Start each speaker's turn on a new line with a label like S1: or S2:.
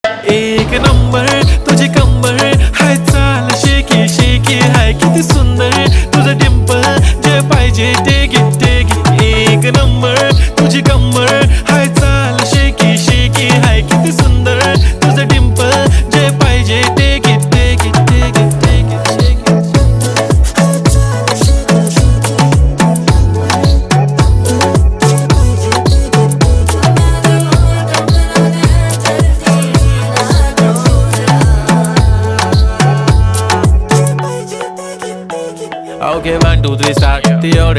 S1: एक नंबर तुझी कंबर हाय चाल शेकी शेकी हाय किती सुंदर तुझं डिंपल जे पाहिजे ते घे एक नंबर तुझी कंबर हाय चाल शेकी शेकी हाय किती सुंदर तुझं डिंपल जे पाहिजे ते घे Okay, 1, 2, 3, start. Theory.